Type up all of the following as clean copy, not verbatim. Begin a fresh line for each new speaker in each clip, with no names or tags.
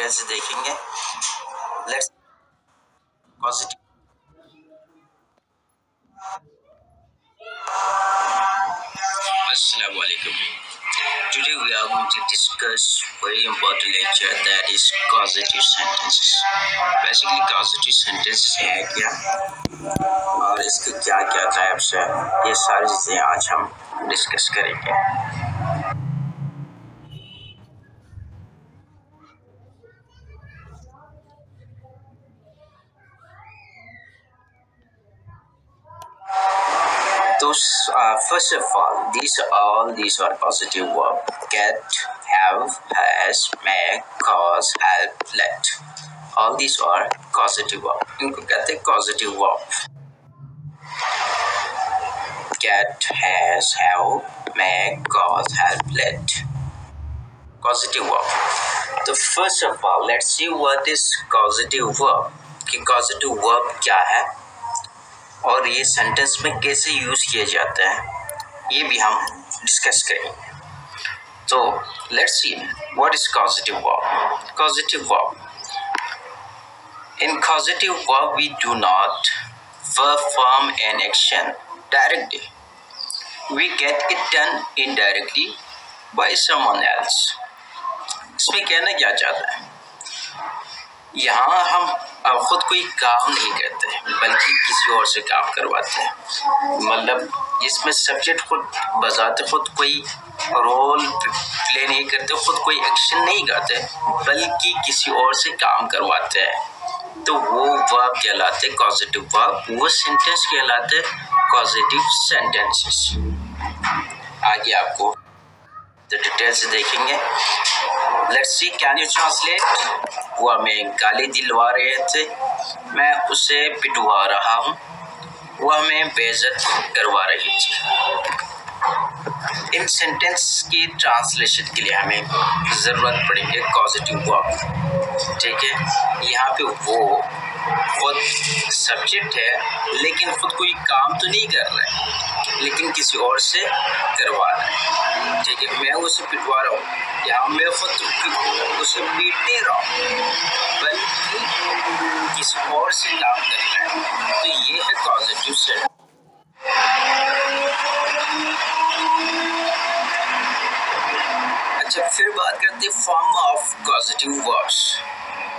Detail से देखेंगे। Let's positive. Assalamu alaikum. Today we are going to discuss very important lecture, that is causative sentences. Basically causative sentences है क्या और इसके क्या क्या टाइप्स है, ये सारी चीजें आज हम डिस्कस करेंगे। First of all, these are positive verbs. Get, have, has, make, cause, help, let. All these are causative verbs. इनको कहते हैं causative verb. Get, has, have, make, cause, help, let. Causative verb. So first of all, let's see what is causative verb. कि causative verb क्या है और ये sentence में कैसे यूज किया जाता है, ये भी हम डिस्कस करेंगे। तो let's see what is causative verb. Causative verb. In causative verb we do not perform an action directly. We get it done indirectly by someone else. इसमें कहना क्या चाहता है, यहाँ हम खुद कोई काम नहीं करते बल्कि किसी और से काम करवाते हैं। मतलब इसमें सब्जेक्ट खुद बजाते खुद कोई रोल प्ले नहीं करते, खुद कोई एक्शन नहीं करते बल्कि किसी और से काम करवाते हैं। तो वो वर्ब कहलाते हैं कॉजेटिव वर्ब, वो सेंटेंस कहलाते हैं कॉजेटिव सेंटेंसेस। आगे आपको तो डिटेल से देखेंगे। Let's see, can you translate. वो हमें गाली दिलवा रहे थे, मैं उसे पिटवा रहा हूँ, वो हमें बेइज्जत करवा रही थी। इन सेंटेंस की ट्रांसलेशन के लिए हमें ज़रूरत पड़ेगी कॉजेटिव वर्ब। ठीक है, यहाँ पे वो खुद सब्जेक्ट है लेकिन खुद कोई काम तो नहीं कर रहा है लेकिन किसी और से करवा रहा है। ठीक है, मैं उसे पिटवा रहा हूँ, यहाँ मैं खुद उसे पीट नहीं रहा हूँ बल्कि किसी और से काम कर रहा है। तो ये है कॉजेटिव सेंटेंस। अच्छा, फिर बात करते हैं form of causative verbs.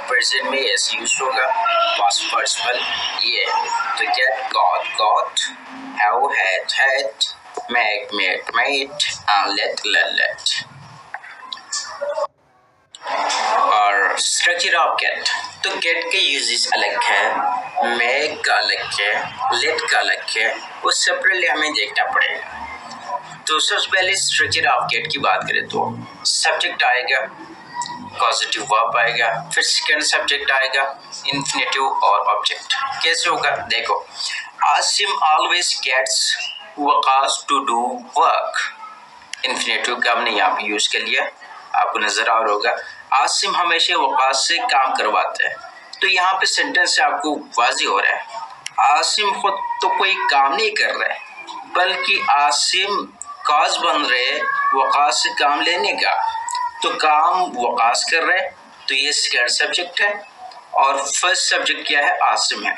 Present में ऐसे यूज होगा, पास्ट पार्टिसिपल ये तो get got got, have had had, make made made, let let. और स्ट्रक्चर ऑफ गेट, तो गेट के यूजेस अलग है, मेक का अलग है, लेट का अलग है, वो सेपरेटली हमें देखना पड़ेगा। तो सबसे पहले स्ट्रक्चर ऑफ गेट की बात करें तो सब्जेक्ट आएगा, पॉजिटिव वर्ब आएगा, फिर सेकंड सब्जेक्ट आएगा, इन्फिनेटिव और ऑब्जेक्ट। कैसे होगा देखो, Asim always gets Waqas to do work. Infinitive का हमने यहाँ पे यूज कर लिया, आपको नजर आ रहा होगा, आसिम हमेशा वकास से काम करवाता है। तो यहाँ पे सेंटेंस से आपको वाज़ी हो रहा है, आसिम खुद तो कोई काम नहीं कर रहा है बल्कि आसिम काज बन रहे वकास से काम लेने का। तो काम वकास कर रहे हैं, तो ये सेकंड सब्जेक्ट है और फर्स्ट सब्जेक्ट क्या है, आसिम है।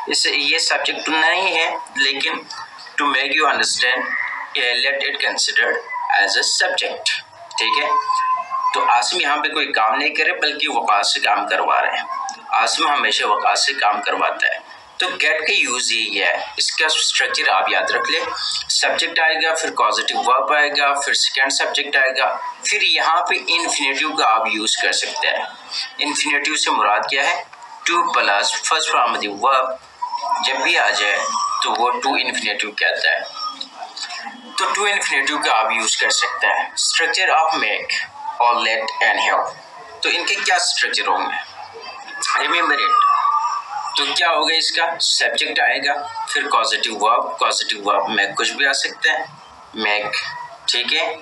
इसे ये सब्जेक्ट नहीं है लेकिन to make you understand let it considered as a subject. ठीक है, तो आसिम यहाँ पे कोई काम नहीं करे बल्कि वकास से काम करवा रहे हैं। आसिम हमेशा वकास से काम करवाता है। तो गेट का यूज यही है, इसका स्ट्रक्चर आप याद रख ले, सब्जेक्ट आएगा, फिर पॉजिटिव वर्ब आएगा, फिर सेकंड सब्जेक्ट आएगा, फिर यहाँ पे इन्फिनेटिव का आप यूज कर सकते हैं। इन्फिनेटिव से मुराद क्या है, two plus first form of the verb जब भी आ जाए तो वो टू इन्फिनेटिव कहता है। तो टू इन्फिनेटिव का आप यूज कर सकते हैं। स्ट्रक्चर ऑफ मेक और लेट एंड हैव, तो इनके क्या स्ट्रक्चर होंगे, रिमेंबर इट। तो क्या होगा, इसका सब्जेक्ट आएगा, फिर पॉजिटिव वर्ब में कुछ भी आ सकता है, मेक। ठीक है,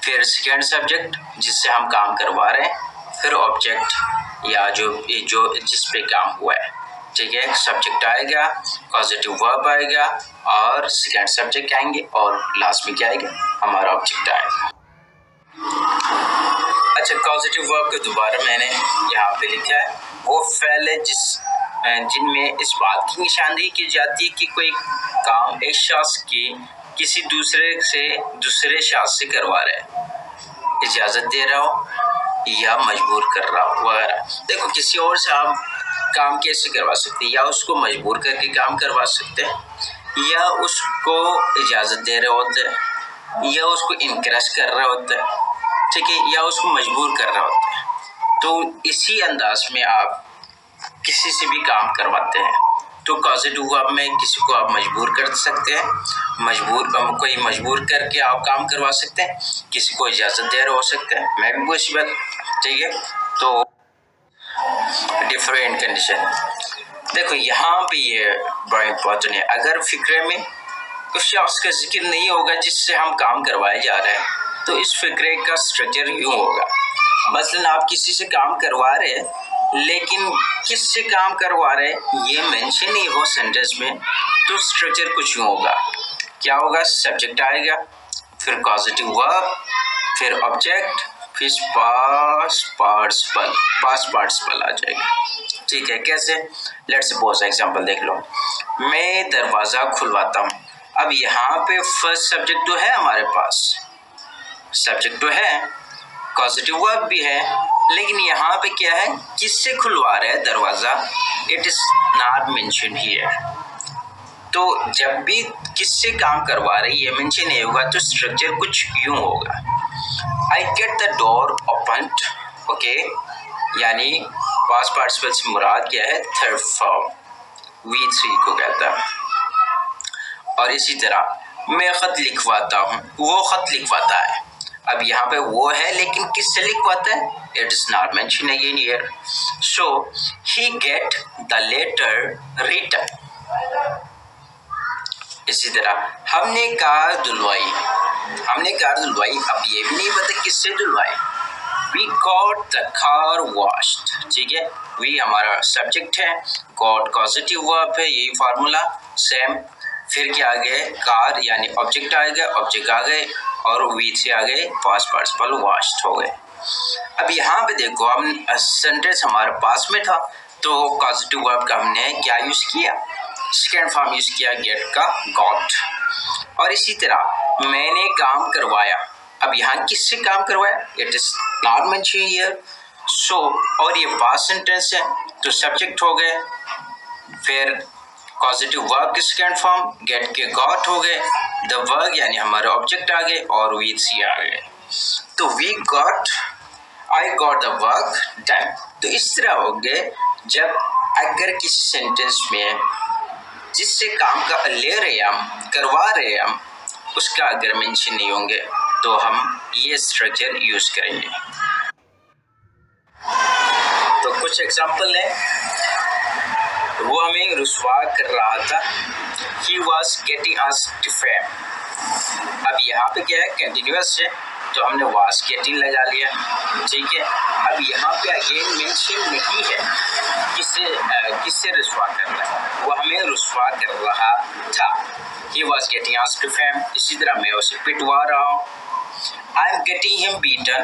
फिर सेकंड सब्जेक्ट जिससे हम काम करवा रहे हैं, फिर ऑब्जेक्ट या जो जिस पे काम हुआ है। ठीक है, सब्जेक्ट आएगा, पॉजिटिव वर्ब आएगा और सेकंड सब्जेक्ट आएंगे और लास्ट में क्या आएगा, हमारा ऑब्जेक्ट आएगा। अच्छा, पॉजिटिव वर्ब को दोबारा मैंने यहाँ पे लिखा है। वो फ़ेल है जिनमें इस बात की निशानदेही की जाती है कि कोई काम एक शख्स की किसी दूसरे शख्स से करवा रहा है, इजाज़त दे रहा हो या मजबूर कर रहा हो वगैरह। देखो, किसी और से आप काम कैसे करवा सकते हैं? या उसको मजबूर करके काम करवा सकते हैं, या उसको इजाज़त दे रहे होते हैं, या उसको इनकरेज कर रहे होते हैं, ठीक है, या उसको मजबूर कर रहे होते हैं। तो इसी अंदाज में आप किसी से भी काम करवाते हैं। तो पॉजिटिव वर्ब में किसी को आप मजबूर कर सकते हैं, कोई मजबूर करके आप काम करवा सकते हैं, किसी को इजाज़त दे रहे हो सकते हैं, मैं भी उसी बात, ठीक है। तो डिफरेंट कंडीशन, देखो यहाँ पे ये बड़ा इम्पोर्टेंट है। अगर फिक्रे में उस शख्स का जिक्र नहीं होगा जिससे हम काम करवाए जा रहे हैं, तो इस फिक्रे का स्ट्रक्चर यूँ होगा। मसलन आप किसी से काम करवा रहे हैं, लेकिन किससे काम करवा रहे हैं ये मेंशन नहीं हो सेंटेंस में, तो स्ट्रक्चर कुछ यूँ होगा। क्या होगा? सब्जेक्ट आएगा, फिर पॉजिटिव वर्ब, फिर ऑब्जेक्ट, फिर पास्ट पार्टिसिपल आ जाएगा, ठीक है। कैसे? लेट्स सपोज एग्जांपल देख लो, मैं दरवाज़ा खुलवाता हूँ। अब यहाँ पे फर्स्ट सब्जेक्ट तो है हमारे पास, सब्जेक्ट तो है, पॉजिटिव वर्ब भी है, लेकिन यहाँ पे क्या है? किससे खुलवा रहा है दरवाज़ा? It is not mention here. तो जब भी किससे काम करवा रहे ये मेंशन नहीं होगा, तो स्ट्रक्चर कुछ यूँ होगा। I get the door opened, okay, यानी पास्ट पार्टिसिपल से मुराद क्या है? थर्ड फॉर्म V3 को कहता है। और इसी तरह मैं ख़त लिखवाता हूँ, वो ख़त लिखवाता है। अब यहाँ पे वो है, लेकिन किससे लिखवाता है? It is not mention again here. So he get the letter written. इसी तरह हमने कार धुलवाई, अब ये भी नहीं पता किससे धुलवाई। We got the car washed, ठीक है। We हमारा सब्जेक्ट है, got पॉजिटिव वर्ब है, यही फार्मूला सेम। फिर क्या आ गए? कार यानी ऑब्जेक्ट आ गए, ऑब्जेक्ट आ गए, और वी से आ गए पास्ट पार्टिसिपल वॉश्ड हो गए। अब यहाँ पे देखो, हम सेंटेंस हमारे पास में था, तो पॉजिटिव वर्ब का हमने क्या यूज़ किया? सेकेंड फॉर्म यूज़ किया, गेट का गॉट। और इसी तरह मैंने काम करवाया, अब यहाँ किससे काम करवाया? It is not mention here. So और ये पास्ट सेंटेंस है, तो सब्जेक्ट हो गए, फिर पॉजिटिव वर्ब के सेकेंड फॉर्म गेट के गॉट हो गए, द वर्ब यानी हमारे ऑब्जेक्ट आ गए, और वी सी आ गए। तो we got, I got the work done. तो इस तरह हो गए जब अगर किसी सेंटेंस में जिससे काम का ले रहे हम, करवा रहे हम, उसका अगर मेंशन नहीं होंगे, तो हम ये स्ट्रक्चर यूज करेंगे। तो कुछ एग्जांपल है, वो हमें रुसवा कर रहा था, he was getting us defamed। अब यहाँ पे क्या है? कंटिन्यूअस है, तो हमने was getting लगा लिया, ठीक है। अब यहाँ पे अगेन मेंशन नहीं है किससे रुसवा कर रहा है, वो हमें रुसवा कर रहा था, he was getting us defamed। इसी तरह मैं उसे पिटवा रहा हूँ, I am getting him beaten,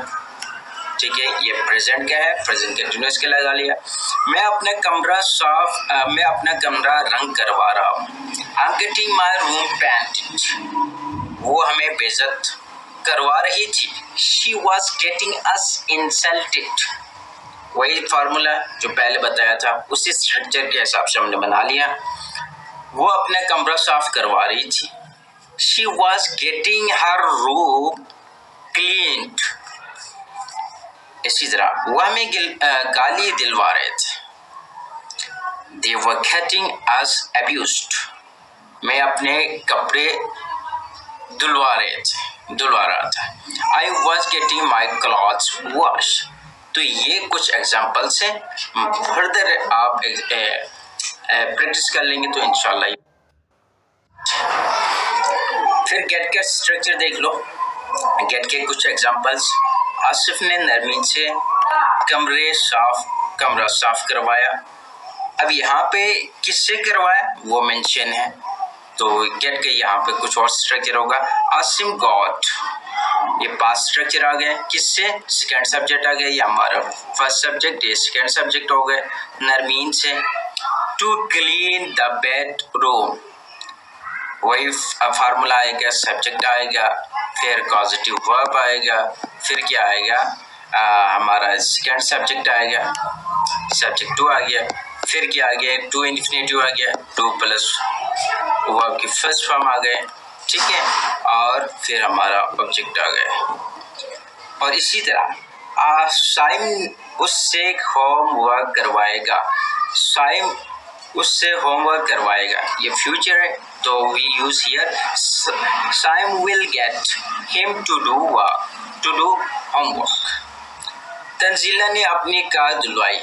ठीक है। ये प्रेजेंट का है, प्रेजेंट कंटिन्यूअस के लगा लिया। मैं अपना कमरा रंग करवा रहा हूँ, I am getting my room painted, वो हमें बेइज्जत करवा रही थी, she was getting us insulted. वही फार्मूला जो पहले बताया था, उसी स्ट्रक्चर के हिसाब से हमने बना लिया। वो अपना कमरा साफ करवा रही थी, she was getting her room cleaned. इसी तरह वो हमें गाली दिलवा रहे थे, they were getting us abused, मैं अपने कपड़े धुलवा रहा था, I was getting my clothes washed। तो ये कुछ एग्जांपल्स हैं, फर्दर आप प्रैक्टिस कर लेंगे तो इंशाल्लाह। फिर गेट का स्ट्रक्चर देख लो, गेट के कुछ एग्जांपल्स। आसिफ ने नरमीन से कमरा साफ करवाया। अब यहाँ पे किससे करवाया वो मेंशन है, तो गेट के यहाँ पे कुछ और स्ट्रक्चर होगा। आसिम गॉट ये पास्ट स्ट्रक्चर आ गया, किससे? सेकंड सब्जेक्ट आ गया, ये हमारा फर्स्ट सब्जेक्ट, ये सेकंड सब्जेक्ट हो गए। नरमीन से to clean the bedroom, वही फार्मूला आएगा, सब्जेक्ट आएगा, फिर कॉजेटिव वर्ब आएगा, फिर क्या आएगा, हमारा सेकंड सब्जेक्ट आएगा, सब्जेक्ट टू आ गया, फिर क्या आ गया, टू इन्फिनेटिव आ गया, टू प्लस वर्ब की फर्स्ट फॉर्म आ गए, ठीक है, और फिर हमारा ऑब्जेक्ट आ गया। और इसी तरह साइम उससे होमवर्क करवाएगा, साइम उससे होमवर्क करवाएगा, ये फ्यूचर है तो we use here Saim will get him to do work, to do homework. Tanzeela ने अपनी कार धुलवाई।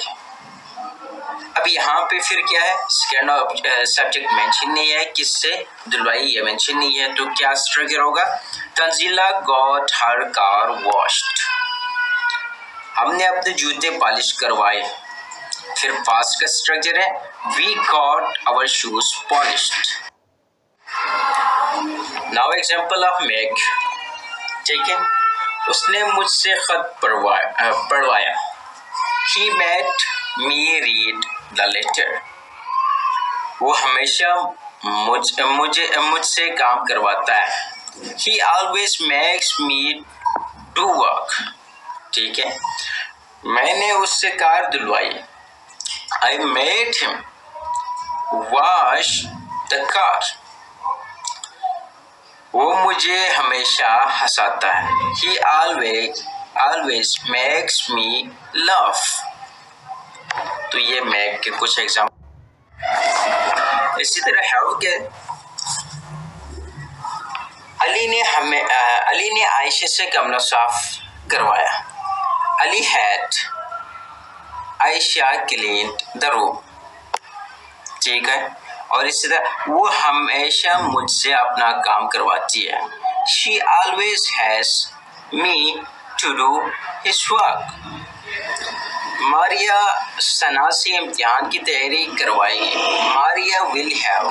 अब यहाँ पे फिर क्या है, सेकेंड सब्जेक्ट मेंशन नहीं है, किससे धुलवाई ये मेंशन नहीं है, तो क्या स्ट्रक्चर होगा, Tanzila got her car washed, हमने अपने जूते पॉलिश करवाए। फिर पास्ट का स्ट्रक्चर है we got our shoes polished. Now example of make, ठीक है, उसने मुझसे खत पढ़वाया। He made me read the letter, वो हमेशा मुझसे काम करवाता है। He always makes me do work, ठीक है, मैंने उससे कार धुलवाई। I made him wash the car, वो मुझे हमेशा हंसाता है। He always makes me laugh। तो ये make के कुछ एग्जाम्पल। इसी तरह have के अली ने आयशा से कमरा साफ करवाया। Ali had Ayesha clean the room, ठीक है, और इसी तरह वो हमेशा मुझसे अपना काम करवाती है। She always has me to do his work। Maria सना से इम्तिहान की तैयारी करवाएगी। Maria will have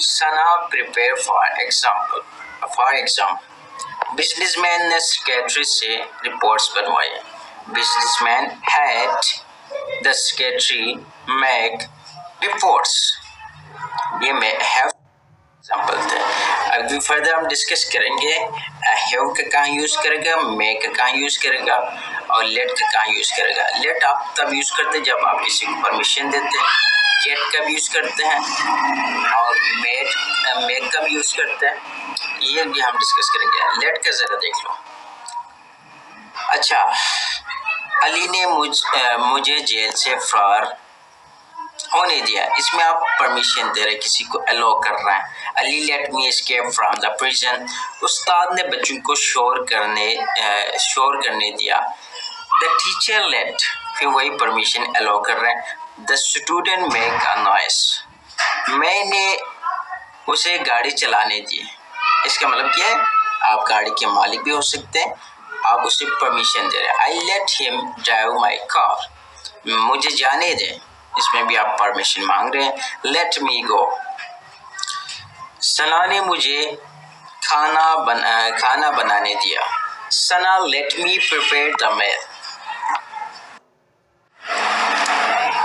Sana prepare for exam। Businessman ने सेक्रेटरी से रिपोर्ट्स बनवाई। Businessman had the secretary make reports। ये मैं have एग्जाम्पल थे। अभी फर्दर हम डिस्कस करेंगे have का कहाँ यूज करेगा, make का कहाँ यूज करेगा और let का कहाँ यूज करेगा। let आप तब यूज करते हैं जब आप किसी को परमिशन देते हैं, get का भी यूज करते हैं और make का भी यूज करते हैं, ये भी हम डिस्कस करेंगे। let का जरा देख लो। अच्छा, अली ने मुझे जेल से फरार होने दिया, इसमें आप परमिशन दे रहे, किसी को अलो कर रहे हैं। Ali let me escape from the prison, उस्ताद ने बच्चों को शोर करने दिया। द टीचर लेट, फिर वही परमिशन अलो कर रहे हैं। The student make a noise, मैंने उसे गाड़ी चलाने दी। इसका मतलब क्या है, आप गाड़ी के मालिक भी हो सकते हैं, आप उसे परमिशन दे रहे हैं। I let him drive my car, मुझे जाने दें, इसमें भी आप परमिशन मांग रहे हैं। लेट मी गो। सना ने मुझे खाना बनाने दिया। Sana let me prepare the meal.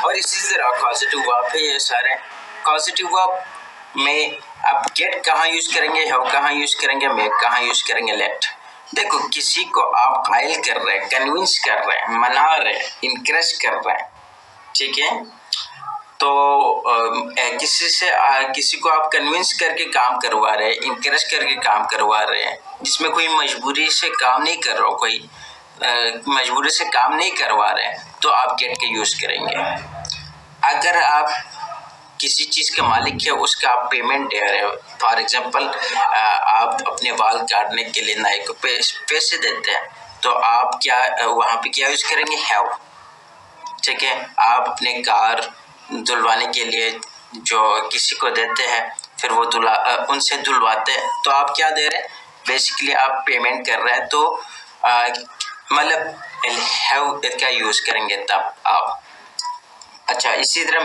और इसी तरह पॉजिटिव वर्ब है, ये सारे पॉजिटिव वर्ब में आप गेट कहाँ यूज करेंगे, हैव कहाँ यूज करेंगे, मेक कहाँ यूज करेंगे, लेट। देखो, किसी को आप कायल कर रहे हैं, कन्विंस कर रहे हैं, मना रहे हैं, इनकरेज कर रहे हैं, ठीक है, तो किसी को आप कन्विंस करके काम करवा रहे हैं, इनकरेज करके काम करवा रहे हैं, जिसमें कोई मजबूरी से काम नहीं कर रहा, कोई मजबूरी से काम नहीं करवा रहे हैं, तो आप गेट के यूज करेंगे। अगर आप किसी चीज़ के मालिक है, उसका आप पेमेंट दे रहे हो, फॉर एग्जांपल आप अपने बाल काटने के लिए नाई को पैसे देते हैं, तो आप क्या वहाँ पे क्या यूज करेंगे, हैव, ठीक है। आप अपने कार धुलवाने के लिए जो किसी को देते हैं, फिर वो उनसे धुलवाते हैं, तो आप क्या दे रहे हैं, बेसिकली आप पेमेंट कर रहे हैं, तो मतलब हैव का यूज करेंगे तब आप। अच्छा, इसी तरह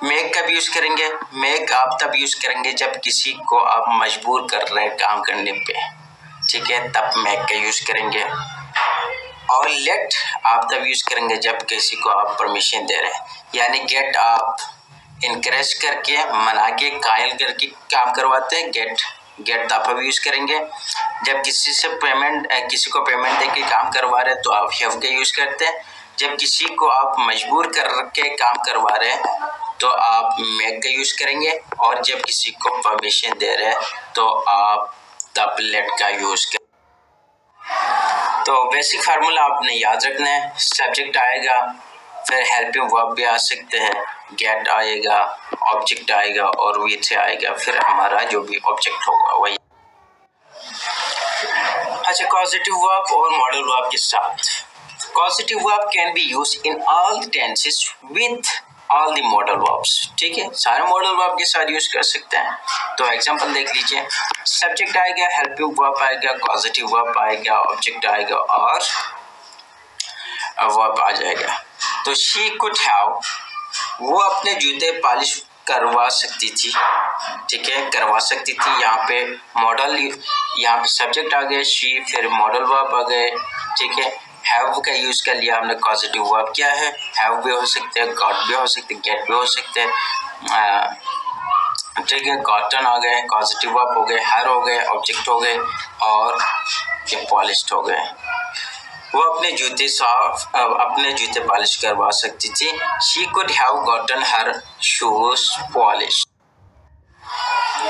मेक कब यूज करेंगे? मेक आप तब यूज करेंगे जब किसी को आप मजबूर कर रहे हैं काम करने पे, ठीक है, तब मेक का यूज करेंगे। और लेट आप तब यूज करेंगे जब किसी को आप परमिशन दे रहे हैं, यानी गेट आप इनकरेज करके, मना के, कायल करके काम करवाते हैं। गेट आप अब यूज करेंगे जब किसी को पेमेंट देके काम करवा रहे हैं तो आप हैव का यूज करते हैं। जब किसी को आप मजबूर करके काम करवा रहे हैं तो आप मेक का यूज करेंगे। और जब किसी को परमिशन दे रहे हैं तो आप तब लेट का यूज करेंगे। तो बेसिक फार्मूला आपने याद रखना है। सब्जेक्ट आएगा, फिर हेल्पिंग वर्ब भी आ सकते हैं, गेट आएगा, ऑब्जेक्ट आएगा और विथ आएगा, फिर हमारा जो भी ऑब्जेक्ट होगा वही। अच्छा, कॉजेटिव वर्ब और मॉडल वर्ब के साथ। Causative verb can be used in all tenses with all the modal verbs, ठीक है, सारे मॉडल वर्ब के साथ यूज कर सकते हैं। तो एग्जांपल देख लीजिए, सब्जेक्ट आएगा, हेल्पिंग वर्ब आएगा, कॉजेटिव वर्ब आएगा, ऑब्जेक्ट आएगा और वर्ब आ जाएगा। तो शी कुड हैव, वो अपने जूते पॉलिश करवा सकती थी, ठीक है, करवा सकती थी। यहाँ पे मॉडल, यहाँ पे सब्जेक्ट आ गए शी, फिर मॉडल वर्ब आ गए, ठीक है। हैव का यूज कर लिया हमने। पॉजिटिव वर्ब क्या है? हैव भी हो सकते हैं, गॉट भी हो सकते हैं, गेट भी हो सकते हैं, ठीक है। गॉटन आ गए, पॉजिटिव वर्ब हो गए, हर हो गए, ऑब्जेक्ट हो गए और ये पॉलिश्ड हो गए। वो अपने जूते पॉलिश करवा सकती थी। She could have gotten her shoes polish.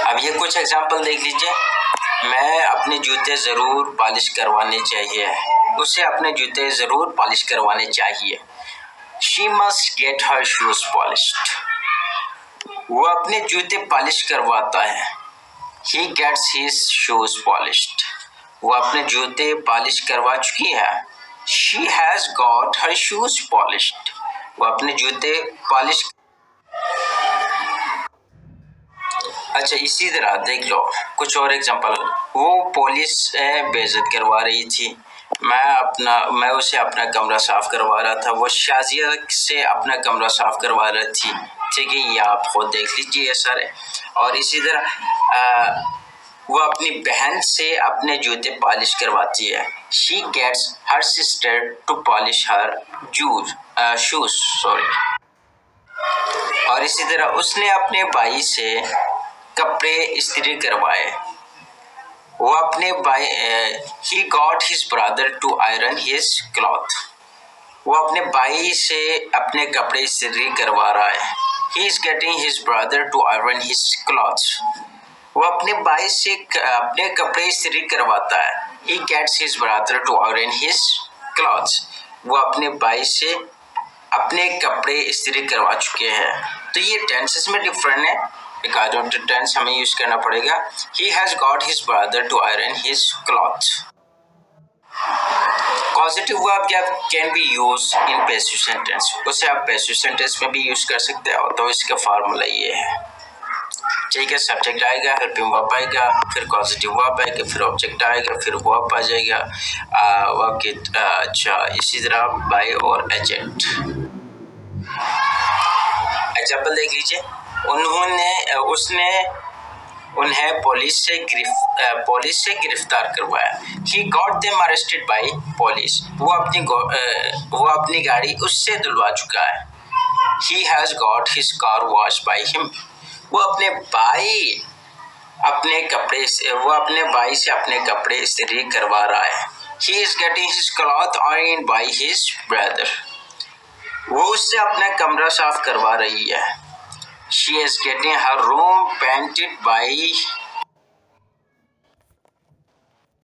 अब ये कुछ एग्जाम्पल देख लीजिए। मैं अपने जूते जरूर पॉलिश करवाने चाहिए, उसे अपने जूते जरूर पॉलिश करवाने चाहिए। She must get her shoes polished. वो अपने जूते पॉलिश करवाता है। He gets his shoes polished. वो अपने जूते पॉलिश करवा चुकी है। She has got her shoes polished. वो अपने जूते पॉलिश। अच्छा, इसी तरह देख लो कुछ और एग्जांपल। वो पुलिस बेइज्जत करवा रही थी। मैं उसे अपना कमरा साफ करवा रहा था। वो शाजिया से अपना कमरा साफ करवा रही थी, ठीक है। ये आप खुद देख लीजिए ये सारे। और इसी तरह वो अपनी बहन से अपने जूते पॉलिश करवाती है। She gets her sister to polish her shoes, sorry. और इसी तरह उसने अपने भाई से कपड़े इस्त्री करवाए। वो अपने भाई he got his brother to iron his cloth। वो अपने भाई से अपने कपड़े इस्त्री करवा रहा है। He is getting his brother to iron his clothes। वो अपने भाई से अपने कपड़े इस्त्री करवाता है। He gets his brother to iron his clothes। वो अपने भाई से अपने कपड़े इस्त्री करवा चुके हैं। तो ये टेंसेस में डिफरेंट है, एक टेंस हमें यूज करना पड़ेगा। He has got his brother to iron his clothes। Causative verb can be used in passive sentence। उसे आप passive sentence में भी यूज कर सकते हो। तो इसका फार्मूला ये है, ठीक है। सब्जेक्ट आएगा, हेल्पिंग वर्ब आएगा, फिर causative verb आएगा, फिर ऑब्जेक्ट आएगा, फिर वर्ब आ जाएगा वर्ब के। अच्छा, इसी तरह बाय और एजेंट। एग्जाम्पल देख लीजिए। उसने उन्हें पुलिस से गिरफ्तार करवाया। He got them arrested by police। वो अपनी गाड़ी उससे धुलवा चुका है। He has got his car washed by him। वो अपने भाई से अपने कपड़े इस्त्री करवा रहा है। He is getting his cloth ironed by his brother। वो उससे अपना कमरा साफ करवा रही है। She is getting her room painted by